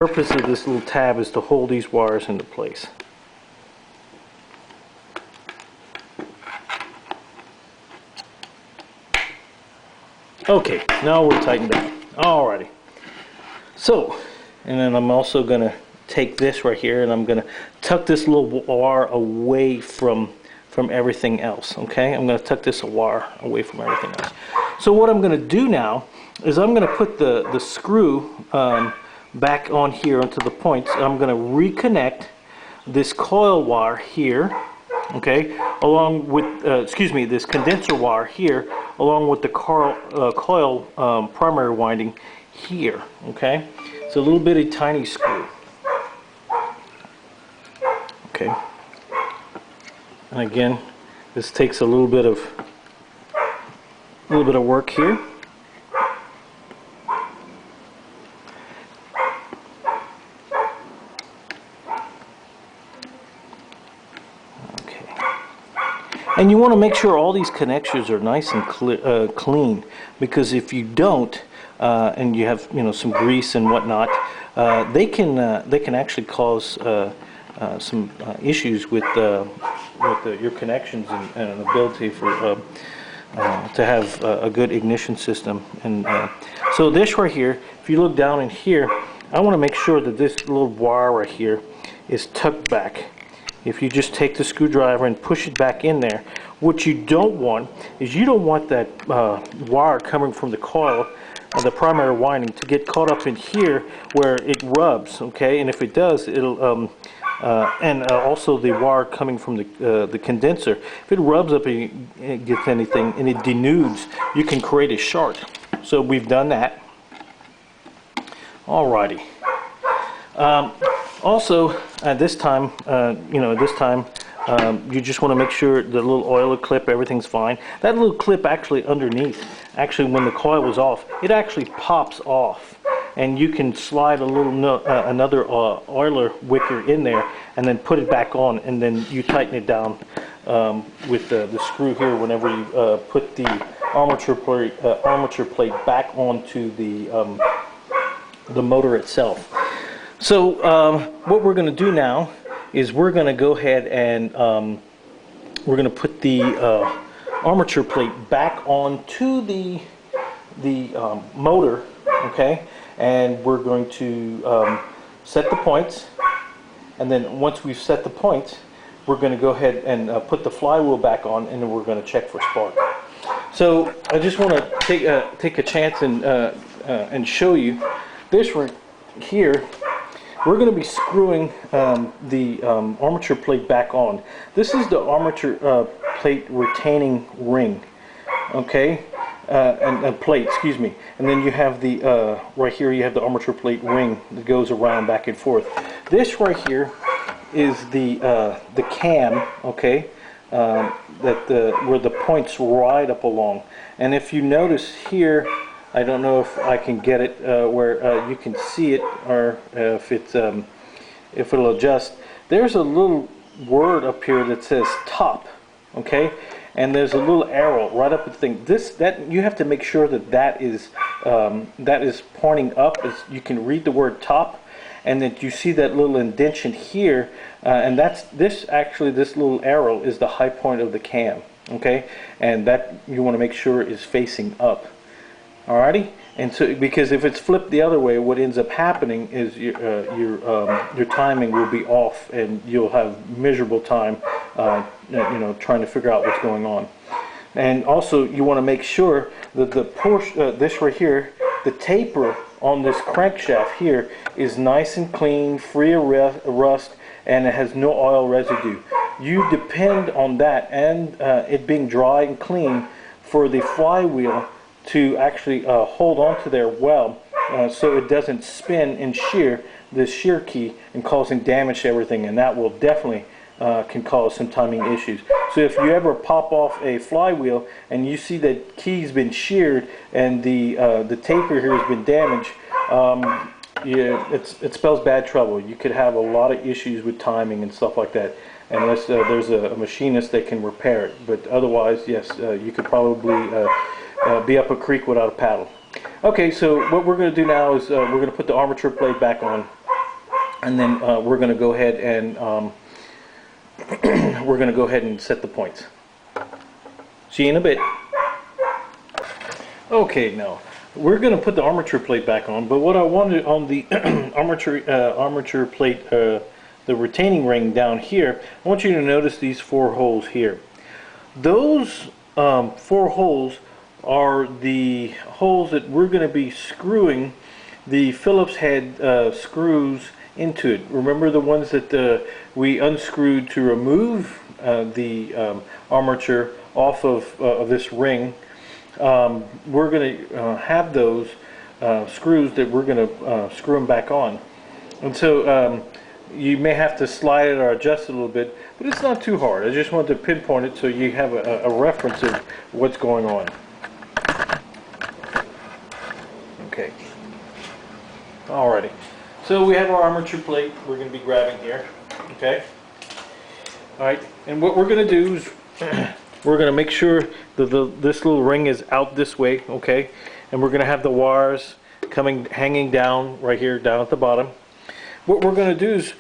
The purpose of this little tab is to hold these wires into place. Okay, now we're tightened down. Alrighty. So, and then I'm also going to take this right here and I'm going to tuck this little wire away from everything else. Okay, I'm going to tuck this wire away from everything else. So what I'm going to do now is I'm going to put the screw back on here onto the points. I'm going to reconnect this coil wire here, okay, along with this condenser wire here, along with the coil primary winding here. Okay, it's a little bitty tiny screw. Okay, and again, this takes a little bit of work here. And you want to make sure all these connections are nice and clean, because if you don't, and you have some grease and whatnot, they can actually cause some issues with your connections and an ability for to have a good ignition system. And so this right here, if you look down in here, I want to make sure that this little wire right here is tucked back. If you just take the screwdriver and push it back in there, what you don't want is you don't want that wire coming from the coil, the primary winding, to get caught up in here where it rubs. Okay, and if it does, it'll and also the wire coming from the condenser, if it rubs up and it gets anything and it denudes, you can create a short. So we've done that. Alrighty. Also, at this time, you just want to make sure the little oiler clip, everything's fine. That little clip actually underneath, when the coil was off, it actually pops off, and you can slide a little another oiler wicker in there, and then put it back on, and then you tighten it down with the screw here whenever you put the armature plate back onto the motor itself. So what we're going to do now is we're going to go ahead and we're going to put the armature plate back onto the motor, okay, and we're going to set the points, and then once we've set the points, we're going to go ahead and put the flywheel back on, and then we're going to check for spark. So I just want to take a chance and show you this right here. We're going to be screwing the armature plate back on. This is the armature plate retaining ring, okay, and plate, excuse me. And then you have the right here. You have the armature plate ring that goes around back and forth. This right here is the cam, okay, where the points ride up along. And if you notice here, I don't know if I can get it where you can see it, or if it'll adjust. There's a little word up here that says top, okay, and there's a little arrow right up at the thing. That you have to make sure that is pointing up, as you can read the word top, and that you see that little indentation here, and this little arrow is the high point of the cam, okay, and that you want to make sure is facing up. Alrighty, and so because if it's flipped the other way, what ends up happening is your timing will be off, and you'll have miserable time, trying to figure out what's going on. And also, you want to make sure that the this right here, the taper on this crankshaft here, is nice and clean, free of rust, and it has no oil residue. You depend on that and it being dry and clean for the flywheel to actually hold on to there well, so it doesn't spin and shear the shear key and causing damage to everything, and that will definitely can cause some timing issues. So if you ever pop off a flywheel and you see that key's been sheared and the taper here has been damaged, it spells bad trouble. You could have a lot of issues with timing and stuff like that, unless there's a machinist that can repair it. But otherwise, yes, you could probably be up a creek without a paddle. Okay, so what we're going to do now is we're going to put the armature plate back on, and then we're going to go ahead and set the points. See you in a bit. Okay, now we're going to put the armature plate back on, but what I wanted on the armature plate, the retaining ring down here, I want you to notice these 4 holes here. Those 4 holes are the holes that we're going to be screwing the Phillips head screws into it. Remember the ones that we unscrewed to remove the armature off of this ring? We're going to have those screws that we're going to screw them back on. And so you may have to slide it or adjust it a little bit, but it's not too hard. I just wanted to pinpoint it so you have a reference of what's going on. Okay. Alrighty. So we have our armature plate we're going to be grabbing here. Okay. Alright, and what we're going to do is we're going to make sure that this little ring is out this way, okay? And we're going to have the wires hanging down right here, down at the bottom. What we're going to do is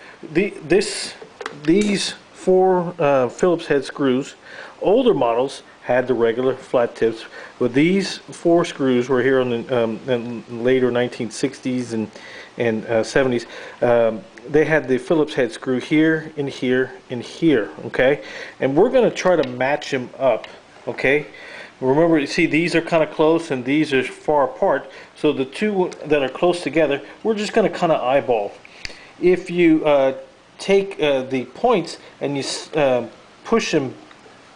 these 4 Phillips head screws. Older models had the regular flat tips, but these 4 screws were here in the later 1960s and 70s. They had the Phillips head screw here and here and here, okay? And we're going to try to match them up, okay? Remember, you see, these are kind of close and these are far apart, so the 2 that are close together, we're just going to kind of eyeball. If you take the points and you push them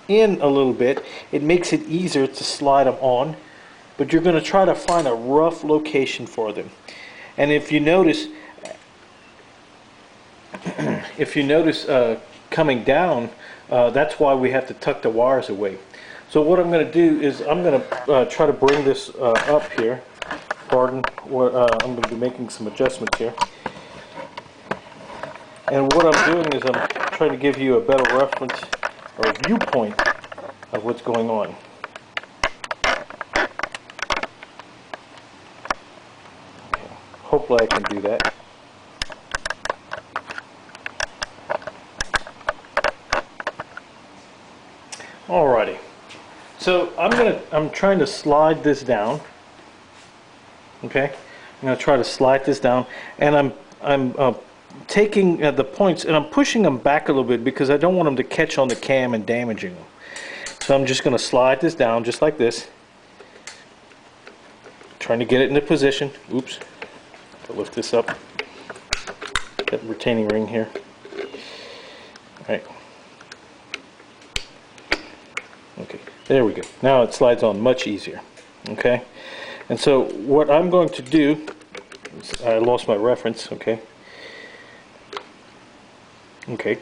in a little bit, it makes it easier to slide them on, but you're going to try to find a rough location for them. And if you notice coming down, that's why we have to tuck the wires away. So what I'm going to do is I'm going to try to bring this up here. Pardon, I'm going to be making some adjustments here. And what I'm doing is I'm trying to give you a better reference or viewpoint of what's going on. Okay. Hopefully I can do that. Alrighty. So I'm trying to slide this down. Okay? I'm going to try to slide this down, and I'm taking the points and I'm pushing them back a little bit because I don't want them to catch on the cam and damaging them. So I'm just going to slide this down just like this, trying to get it into position. Oops, I'll lift this up, that retaining ring here. All right, okay, there we go. Now it slides on much easier. Okay, and so what I'm going to do is, I lost my reference. Okay,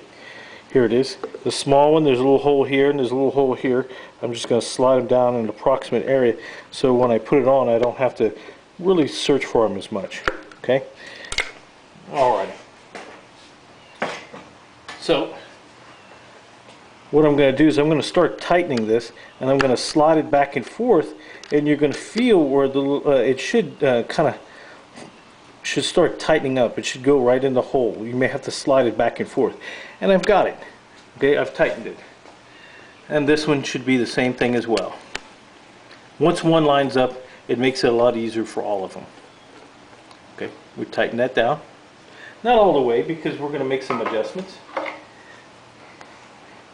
here it is. The small one, there's a little hole here and there's a little hole here. I'm just going to slide them down in the approximate area so when I put it on I don't have to really search for them as much. Okay? Alright. So, what I'm going to do is I'm going to start tightening this and I'm going to slide it back and forth, and you're going to feel where it should should start tightening up. It should go right in the hole. You may have to slide it back and forth. And I've got it. Okay, I've tightened it. And this one should be the same thing as well. Once one lines up, it makes it a lot easier for all of them. Okay, we tighten that down. Not all the way, because we're going to make some adjustments.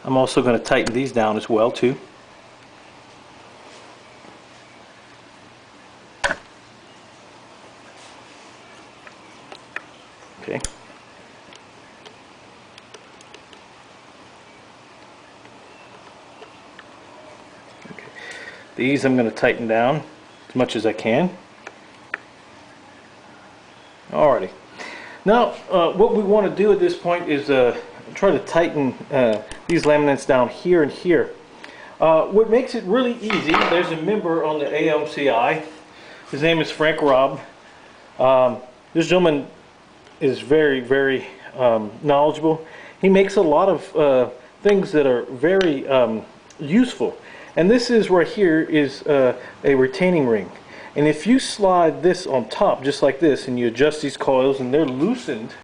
I'm also going to tighten these down as well too. Okay. Okay. These I'm going to tighten down as much as I can. Alrighty. Now, what we want to do at this point is try to tighten these laminates down here and here. What makes it really easy, there's a member on the AMCI. His name is Frank Robb. This gentleman is very, very knowledgeable. He makes a lot of things that are very useful. And this is right here is a retaining ring. And if you slide this on top just like this and you adjust these coils and they're loosened,